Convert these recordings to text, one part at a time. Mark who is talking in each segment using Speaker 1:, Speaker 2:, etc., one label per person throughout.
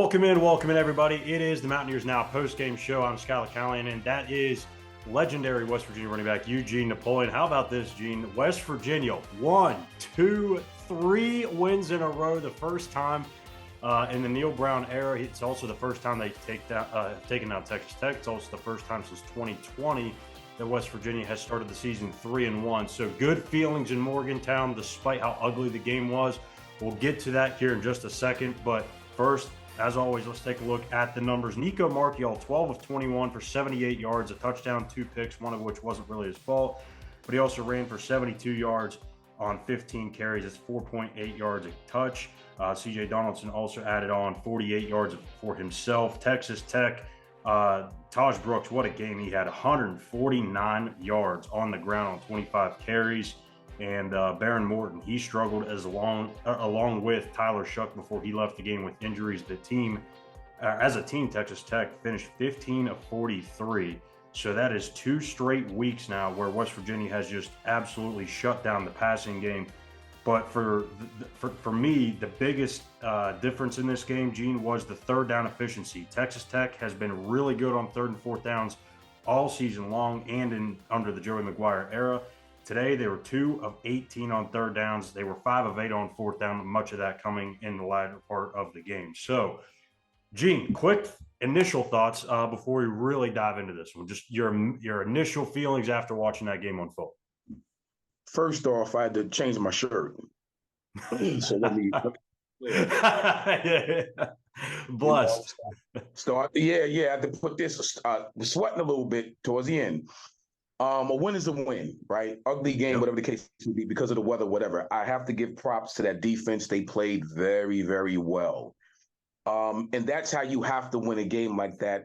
Speaker 1: Welcome in, everybody. It is the Mountaineers Now postgame show. I'm Schuyler, Callihan, and that is legendary West Virginia running back Eugene Napoleon. How about this, Gene? West Virginia, 1, 2, 3 wins in a row. The first time in the Neal Brown era. It's also the first time they've taken out Texas Tech. It's also the first time since 2020 that West Virginia has started the season 3-1. So good feelings in Morgantown, despite how ugly the game was. We'll get to that here in just a second, but first, as always, let's take a look at the numbers. Nicco Marchiol, 12 of 21 for 78 yards, a touchdown, 2 picks, one of which wasn't really his fault. But he also ran for 72 yards on 15 carries. That's 4.8 yards a touch. C.J. Donaldson also added on 48 yards for himself. Texas Tech, Taj Brooks, what a game he had. 149 yards on the ground on 25 carries. And Baron Morton, he struggled along with Tyler Shuck before he left the game with injuries. The team, as a team, Texas Tech finished 15 of 43. So that is 2 straight weeks now where West Virginia has just absolutely shut down the passing game. But for me, the biggest difference in this game, Gene, was the third down efficiency. Texas Tech has been really good on 3rd and 4th downs all season long and under the Joey McGuire era. Today, they were 2 of 18 on 3rd downs. They were 5 of 8 on 4th down, much of that coming in the latter part of the game. So, Gene, quick initial thoughts before we really dive into this one. Just your initial feelings after watching that game unfold.
Speaker 2: First off, I had to change my shirt. So let me
Speaker 1: blessed.
Speaker 2: So I had to put this. Sweating a little bit towards the end. A win is a win, right? Ugly game, whatever the case may be, because of the weather, whatever. I have to give props to that defense. They played very, very well. And that's how you have to win a game like that.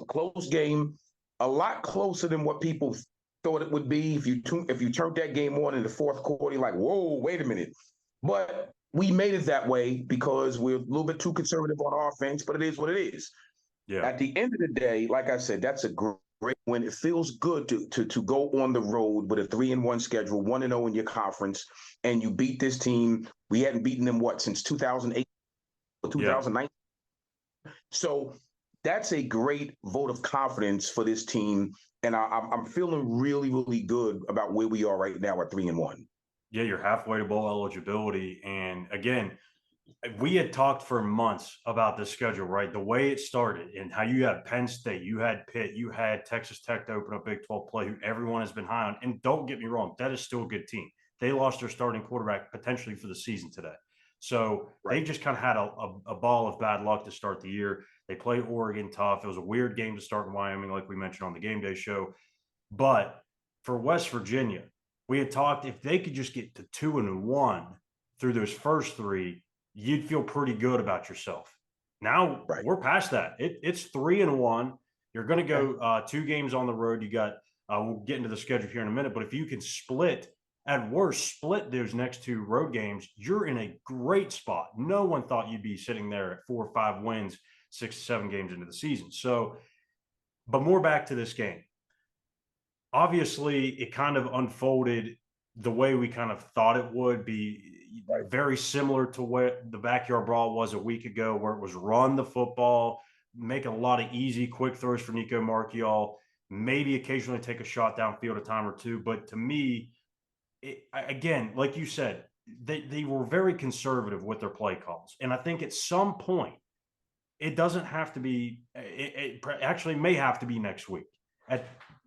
Speaker 2: A close game, a lot closer than what people thought it would be. If you turned that game on in the 4th quarter, you're like, whoa, wait a minute. But we made it that way because we're a little bit too conservative on offense, but it is what it is. Yeah. At the end of the day, like I said, that's a great win. It feels good to go on the road with a 3-1 schedule, 1-0 in your conference, and you beat this team. We hadn't beaten them, since 2008 or 2009? Yeah. So that's a great vote of confidence for this team, and I'm feeling really, really good about where we are right now at 3-1.
Speaker 1: Yeah, you're halfway to bowl eligibility, and again, we had talked for months about the schedule, right? The way it started and how you had Penn State, you had Pitt, you had Texas Tech to open up Big 12 play, who everyone has been high on. And don't get me wrong, that is still a good team. They lost their starting quarterback potentially for the season today. So they just kind of had a ball of bad luck to start the year. They played Oregon tough. It was a weird game to start in Wyoming, like we mentioned on the game day show. But for West Virginia, we had talked if they could just get to 2-1 through those first 3, you'd feel pretty good about yourself. Now we're past that. It's 3-1. You're going to go 2 games on the road. You got we'll get into the schedule here in a minute, but if you can split those next 2 road games, you're in a great spot. No one thought you'd be sitting there at 4 or 5 wins, 6 to 7 games into the season. So, but more back to this game. Obviously, it kind of unfolded the way we kind of thought it would be. Very similar to what the backyard brawl was a week ago, where it was run the football, make a lot of easy, quick throws for Nicco Marchiol, maybe occasionally take a shot downfield a time or 2. But to me, again, like you said, they were very conservative with their play calls. And I think at some point, it doesn't have to be – it actually may have to be next week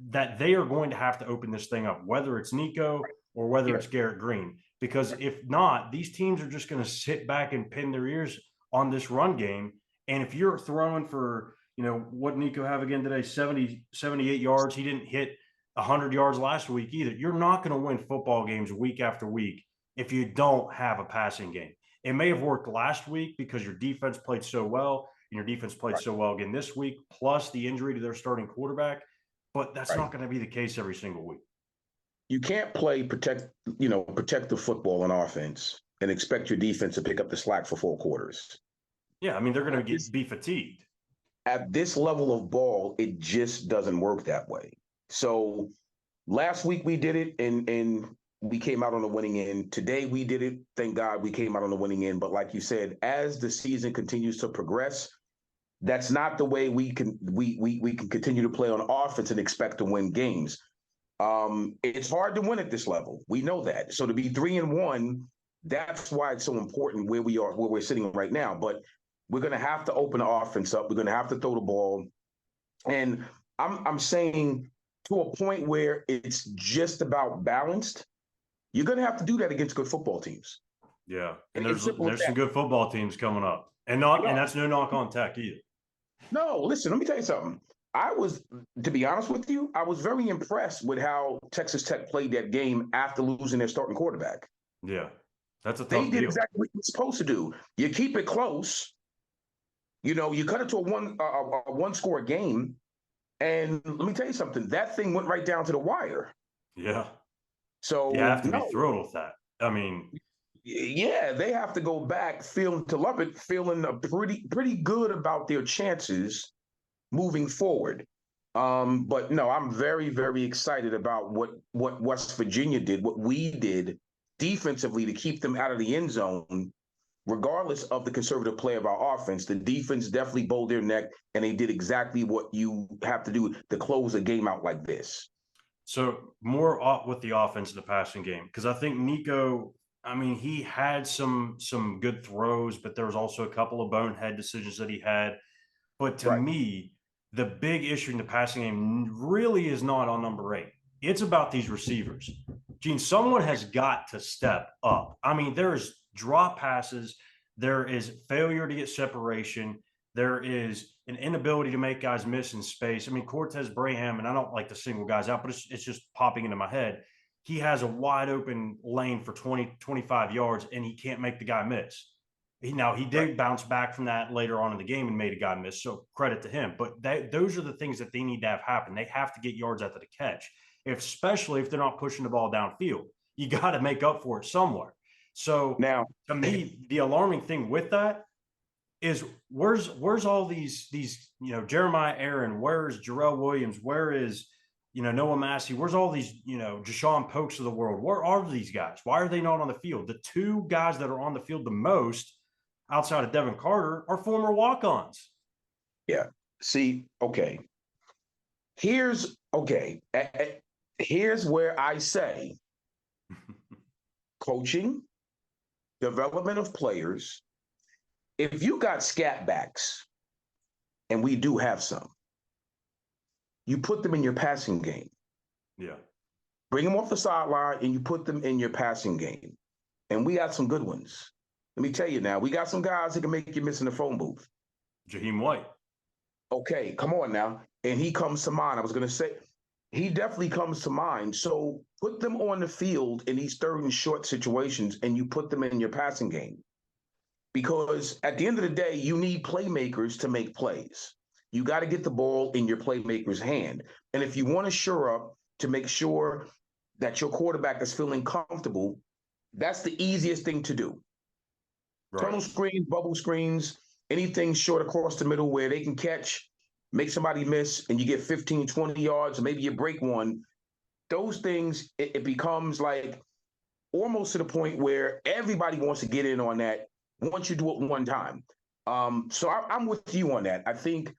Speaker 1: that they are going to have to open this thing up, whether it's Nicco or whether it's Garrett Green. Because if not, these teams are just going to sit back and pin their ears on this run game. And if you're throwing for, what Nicco have again today, 78 yards, he didn't hit 100 yards last week either. You're not going to win football games week after week if you don't have a passing game. It may have worked last week because your defense played so well, and your defense played so well again this week, plus the injury to their starting quarterback. But that's not going to be the case every single week.
Speaker 2: You can't protect the football on offense and expect your defense to pick up the slack for 4 quarters.
Speaker 1: Yeah, I mean, they're going to be fatigued.
Speaker 2: At this level of ball, it just doesn't work that way. So last week we did it, and we came out on the winning end. Today we did it. Thank God we came out on the winning end. But like you said, as the season continues to progress, that's not the way we can continue to play on offense and expect to win games. It's hard to win at this level. We know that. So to be 3-1, that's why it's so important where we are, where we're sitting right now. But we're going to have to open the offense up. We're going to have to throw the ball. And I'm saying to a point where it's just about balanced. You're going to have to do that against good football teams.
Speaker 1: Yeah, and there's some good football teams coming up, and that's no knock on Tech either.
Speaker 2: No, listen, let me tell you something. To be honest with you, I was very impressed with how Texas Tech played that game after losing their starting quarterback.
Speaker 1: Yeah, that's a tough
Speaker 2: They did
Speaker 1: deal.
Speaker 2: exactly what you're supposed to do. You keep it close. You cut it to a one-score game, and let me tell you something. That thing went right down to the wire.
Speaker 1: Yeah.
Speaker 2: So
Speaker 1: you have to be thrilled with that. I mean,
Speaker 2: yeah, they have to go back feeling pretty good about their chances moving forward. But no, I'm very, very excited about what West Virginia did, what we did defensively to keep them out of the end zone, regardless of the conservative play of our offense. The defense definitely bowed their neck, and they did exactly what you have to do to close a game out like this.
Speaker 1: So more with the offense in the passing game, because I think Nicco, I mean, he had some good throws, but there was also a couple of bonehead decisions that he had. But to me, the big issue in the passing game really is not on number 8. It's about these receivers. Gene, someone has got to step up. I mean, there's drop passes. There is failure to get separation. There is an inability to make guys miss in space. I mean, Cortez Braham, and I don't like to single guys out, but it's just popping into my head. He has a wide open lane for 20, 25 yards, and he can't make the guy miss. He did bounce back from that later on in the game and made a guy miss, so credit to him. But those are the things that they need to have happen. They have to get yards after the catch, especially if they're not pushing the ball downfield. You got to make up for it somewhere. So now, to me, the alarming thing with that is where's all these Jeremiah Aaron, where's Jarrell Williams, where is Noah Massey, where's all these Jashawn Pokes of the world? Where are these guys? Why are they not on the field? The two guys that are on the field the most outside of Devin Carter are former walk-ons.
Speaker 2: Yeah. See, okay. Here's where I say coaching, development of players. If you got scat backs, and we do have some, you put them in your passing game.
Speaker 1: Yeah.
Speaker 2: Bring them off the sideline and you put them in your passing game. And we got some good ones. Let me tell you now, we got some guys that can make you miss in the phone booth.
Speaker 1: Jaheim White.
Speaker 2: Okay, come on now. And he comes to mind. I was going to say, he definitely comes to mind. So put them on the field in these third and short situations, and you put them in your passing game. Because at the end of the day, you need playmakers to make plays. You got to get the ball in your playmaker's hand. And if you want to shore up to make sure that your quarterback is feeling comfortable, that's the easiest thing to do. Right. Tunnel screens, bubble screens, anything short across the middle where they can catch, make somebody miss, and you get 15, 20 yards, or maybe you break one. Those things, it becomes like almost to the point where everybody wants to get in on that once you do it one time. So I'm with you on that. I think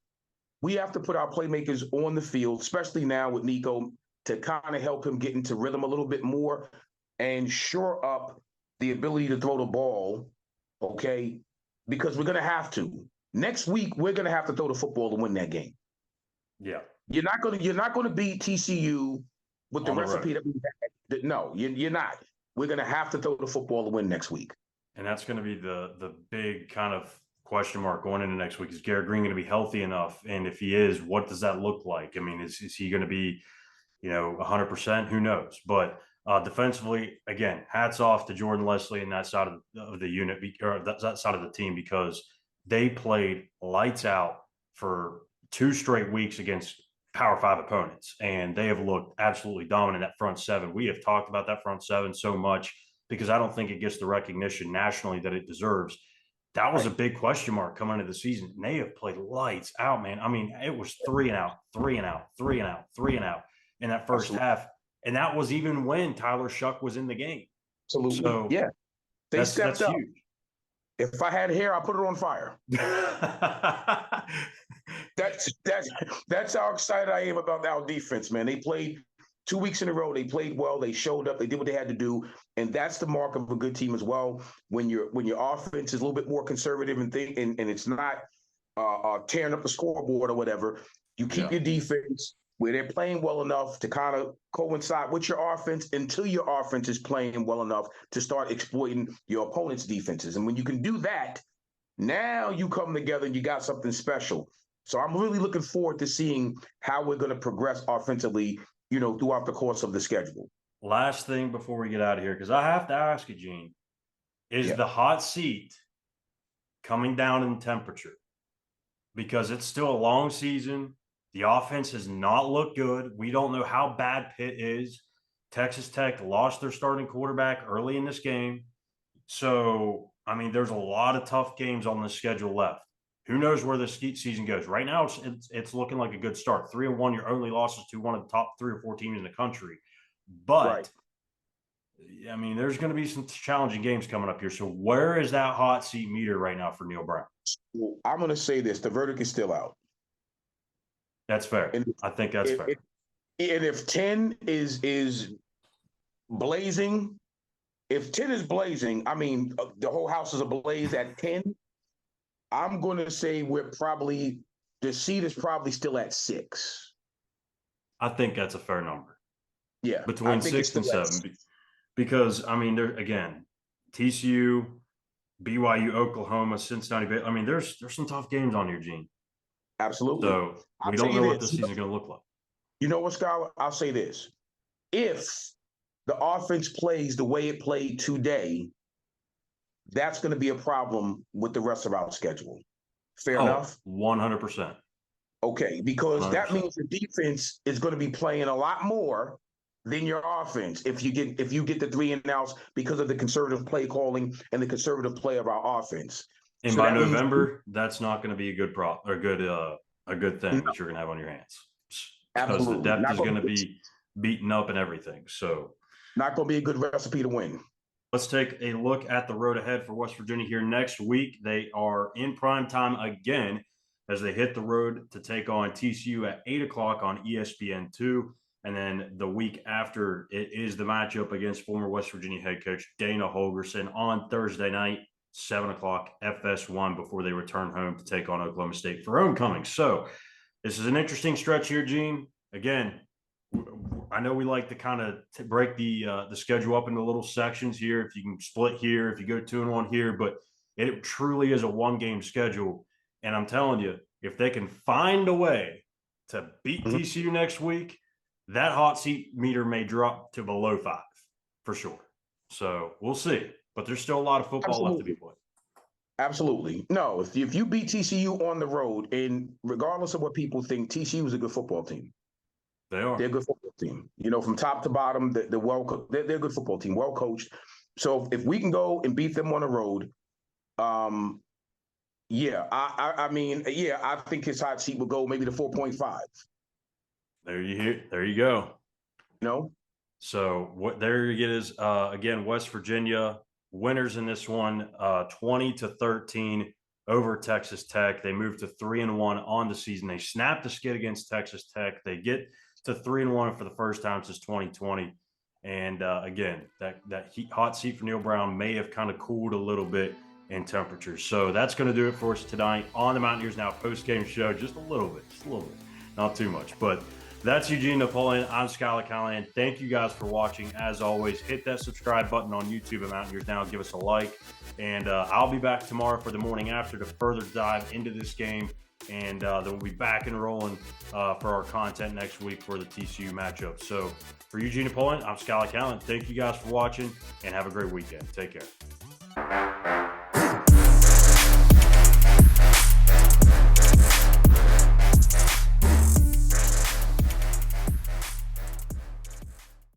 Speaker 2: we have to put our playmakers on the field, especially now with Nicco, to kind of help him get into rhythm a little bit more and shore up the ability to throw the ball, okay? Because we're going to have to. Next week, we're going to have to throw the football to win that game.
Speaker 1: Yeah.
Speaker 2: You're not going to beat TCU with the recipe that we had. No, you're not. We're going to have to throw the football to win next week.
Speaker 1: And that's going to be the big kind of question mark going into next week. Is Garrett Green going to be healthy enough? And if he is, what does that look like? I mean, is he going to be, 100%? Who knows? But defensively, again, hats off to Jordan Leslie and that side of the unit, or that side of the team, because they played lights out for 2 straight weeks against Power 5 opponents, and they have looked absolutely dominant at front seven. We have talked about that front seven so much because I don't think it gets the recognition nationally that it deserves. That was a big question mark coming into the season. And they have played lights out, man. I mean, it was 3 and out, 3 and out, 3 and out, 3 and out in that first half. And that was even when Tyler Shuck was in the game.
Speaker 2: Absolutely.
Speaker 1: So
Speaker 2: yeah. They stepped up.
Speaker 1: Huge.
Speaker 2: If I had hair, I'd put it on fire. That's how excited I am about our defense, man. They played 2 weeks in a row. They played well. They showed up. They did what they had to do, and that's the mark of a good team as well. When your offense is a little bit more conservative and it's not tearing up the scoreboard or whatever, you keep your defense where they're playing well enough to kind of coincide with your offense until your offense is playing well enough to start exploiting your opponent's defenses. And when you can do that, now you come together and you got something special. So I'm really looking forward to seeing how we're going to progress offensively, throughout the course of the schedule.
Speaker 1: Last thing before we get out of here, because I have to ask you, Gene, is the hot seat coming down in temperature? Because it's still a long season. The offense has not looked good. We don't know how bad Pitt is. Texas Tech lost their starting quarterback early in this game. So, I mean, there's a lot of tough games on the schedule left. Who knows where the season goes? Right now, it's looking like a good start. 3-1, your only losses to one of the top 3 or 4 teams in the country. But, I mean, there's going to be some challenging games coming up here. So where is that hot seat meter right now for Neal Brown?
Speaker 2: Well, I'm going to say this. The verdict is still out.
Speaker 1: That's fair. I think that's fair.
Speaker 2: And if 10 is blazing, I mean, the whole house is ablaze at 10, I'm going to say the seed is probably still at 6.
Speaker 1: I think that's a fair number.
Speaker 2: Yeah.
Speaker 1: Between 6 and 7. Because, I mean, TCU, BYU, Oklahoma, Cincinnati. I mean, there's some tough games on here, Gene.
Speaker 2: Absolutely.
Speaker 1: So we don't know what the season's going to look like.
Speaker 2: You know what, Schuyler? I'll say this. If the offense plays the way it played today, that's going to be a problem with the rest of our schedule. Fair enough?
Speaker 1: 100%.
Speaker 2: Okay, because
Speaker 1: 100%.
Speaker 2: That means the defense is going to be playing a lot more than your offense if you get the 3 and outs because of the conservative play calling and the conservative play of our offense.
Speaker 1: And so by November, that's not going to be a good good thing that you're going to have on your hands. Because the depth is going to be beaten up and everything. So
Speaker 2: not going to be a good recipe to win.
Speaker 1: Let's take a look at the road ahead for West Virginia here next week. They are in prime time again as they hit the road to take on TCU at 8 o'clock on ESPN2. And then the week after, it is the matchup against former West Virginia head coach Dana Holgorsen on Thursday night, 7 o'clock FS1 before they return home to take on Oklahoma State for homecoming. So this is an interesting stretch here, Gene. Again, I know we like to kind of break the schedule up into little sections here. If you can split here, if you go 2-1 here, but it truly is a 1-game schedule. And I'm telling you, if they can find a way to beat TCU next week, that hot seat meter may drop to below 5 for sure. So we'll see. But there's still a lot of football left to be played.
Speaker 2: Absolutely. No, if you beat TCU on the road, and regardless of what people think, TCU is a good football team.
Speaker 1: They are.
Speaker 2: They're a good football team. From top to bottom, they're a good football team, well coached. So if we can go and beat them on the road, I think his hot seat will go maybe to 4.5.
Speaker 1: There you go. So what there you get is again, West Virginia winners in this one, 20-13 over Texas Tech. They moved to 3-1 on the season. They snapped the skid against Texas Tech. They get to 3-1 for the first time since 2020. And again, that hot seat for Neal Brown may have kind of cooled a little bit in temperature. So that's going to do it for us tonight on the Mountaineers Now post-game show. Just a little bit, not too much. But that's Eugene, Napoleon. I'm Schuyler Callihan. Thank you guys for watching. As always, hit that subscribe button on YouTube at Mountaineers Now. Give us a like. And I'll be back tomorrow for the morning after to further dive into this game. And then we'll be back and rolling for our content next week for the TCU matchup. So for Eugene, Napoleon, I'm Schuyler Callihan. Thank you guys for watching and have a great weekend. Take care.